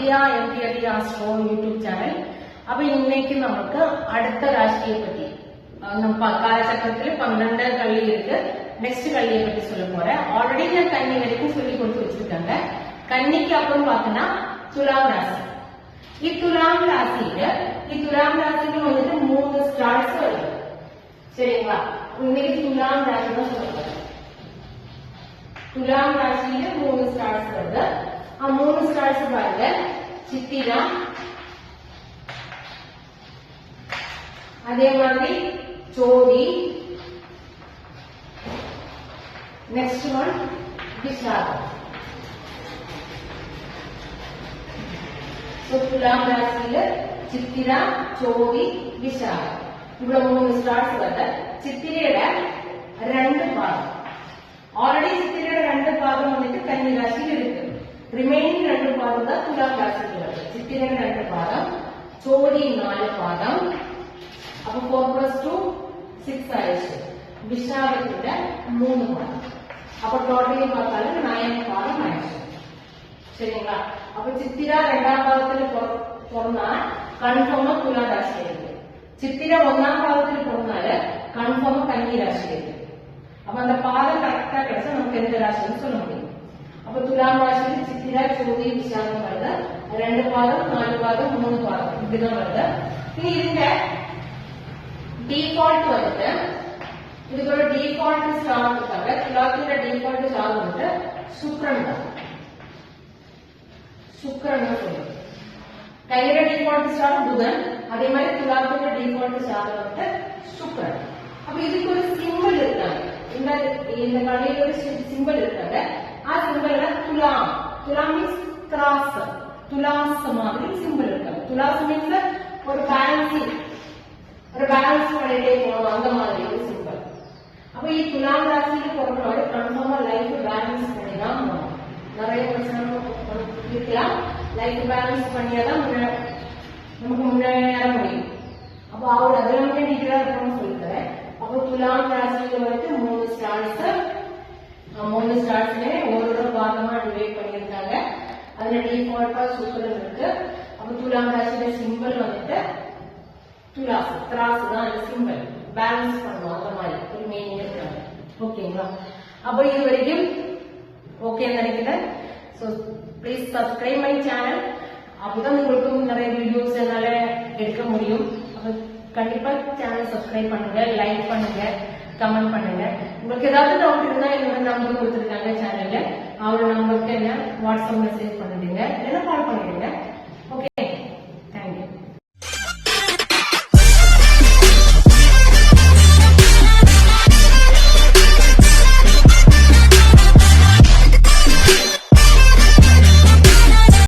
Adhya MDRT astro YouTube channel. அப்ப இன்னைக்கு நமக்கு அடுத்த ராசியை பத்தி நம்ம காலச்சக்கரத்துல 12 கள்ளி இருக்கு. நெக்ஸ்ட் கள்ளியை பத்தி சொல்ல போறேன். ஆல்ரெடி நான் கன்னி வரைக்கும் சொல்லி கொடுத்து வச்சிருக்காங்க. கன்னிக்கு அப்புறம் பார்த்தோம்னா துலாம் ராசி. துலாம் ராசியில வந்துட்டு 3 ஸ்டார்ஸ் வருது. சரிங்களா? இன்னைக்கு துலாம் ராசி தான் சொல்லுவாங்க. துலாம் ராசியில 3 ஸ்டார்ஸ் வருது. 3 ஸ்டார்ஸ் பாருங்க. சித்திரா, அதே மாதிரி ஜோதி, நெக்ஸ்ட் ஒன் விசாகம். துலாம் ராசியில சித்திரா, ஜோதி, விசாகம் இவ்வளவு 3 ஸ்டார்ஸ் வருது. சித்திரையோட 2 பாதம் ஆல்ரெடி சித்திரையோட 2 பாதம் வந்துட்டு கன்னி ராசியில் இருக்கு. ரிமைனிங் 2 பாதம் தான் துலாம் ராசிக்கு வருது. சித்திரையோட 2 பாதம், ஜோதி 4 பாதம். அப்ப 4 + 2 6 ஆயிடுச்சு. விசாகத்தோட 3 பாதம். அப்ப டோட்டலி பார்த்தாலும் 9 பாதம் ஆயிடுச்சு. சரிங்களா? அப்ப சித்திரா 2ஆம் பாதத்துல பிறந்தா கன்ஃபார்மா துலா ராசி இருக்கு. சித்திரா 1ஆம் பாதத்துல பிறந்தால கன்ஃபார்மா கன்னி ராசி இருக்கு. அப்ப அந்த பாதம் கரெக்டா கிடைச்சா நமக்கு எந்த ராசின்னு சொல்ல முடியும். அப்ப துலாம் ராசியில சித்திரா, ஜோதி, விசாகம் வருது. 2 பாதம், 4 பாதம், 3 பாதம் இப்படிதான் வருது. இனி இதுங்க டிஃபால்ட் வந்துட்டு இதுக்கு ஒரு டிஃபால்ட் ஸ்டார் இருக்காங்க. துலாத்தோட டிஃபால்ட் ஸ்டார் வந்துட்டு சுக்கிரன் தான். சுக்கிரன் சொல்லுவோம். கையில டிஃபால்ட் ஸ்டார் புதன். அதே மாதிரி துலாத்தோட டிஃபால்ட் ஸ்டார் வந்துட்டு சுக்கிரன். அப்ப இதுக்கு ஒரு சிம்பிள் இருக்காங்க. இந்த கடையில ஒரு சிம்பிள் இருக்காங்க. ஆ சிம்பிள்ல துலாம். துலாம் மீன்ஸ் கிராஸ். துலாஸ் மாதிரி சிம்பிள் இருக்காங்க. துலாஸ் மீன்ஸ் ஒரு பேலன்ஸ் பண்ணிட்டே போகணும், அந்த மாதிரி ஒரு சிம்பிள். அப்ப துலாம் ராசியில பிறந்தவங்க கன்ஃபார்மா லைஃப் பேலன்ஸ் பண்ணி தான் போகணும். நிறைய பிரச்சனை இருக்கலாம். லைஃப் பேலன்ஸ் பண்ணியாதான் நமக்கு முன்னேற முடியும். அப்ப அவர் அதுல வந்து நீங்களா இருக்கணும்னு சொல்லிக்கிறேன். அப்போ துலாம் ராசியில வந்துட்டு 3 ஸ்டார்ஸ்ல ஒரு பாகமா டிவைட் பண்ணியிருக்காங்க. அதுல டிஃபால்ட்டா சுக்கிரன் இருக்கு. அப்ப துலாம் ராசியில சிம்பிள் வந்துட்டு துலாஸ், திராஸ் தான் அந்த சிம்பிள். பேலன்ஸ் பண்ணுவோம், அந்த மாதிரி ஒரு மீனிங் இருக்காங்க. ஓகேங்களா? அப்ப இது வரைக்கும் ஓகே நினைக்கிறேன். So please subscribe my channel. அப்போதான் உங்களுக்கும் நிறைய வீடியோஸ் என்னால எடுக்க முடியும். அப்ப கண்டிப்பா சேனல் சப்ஸ்கிரைப் பண்ணுங்க, லைக் பண்ணுங்க, கமெண்ட் பண்ணுங்க. உங்களுக்கு ஏதாவது டவுட் இருந்தா என்னோட நம்பர் கொடுத்துருக்காங்க சேனல்ல. அவரோட நம்பருக்கு என்ன வாட்ஸ்அப் மெசேஜ் பண்ணிடுங்க, இல்லைன்னா கால் பண்ணிடுங்க.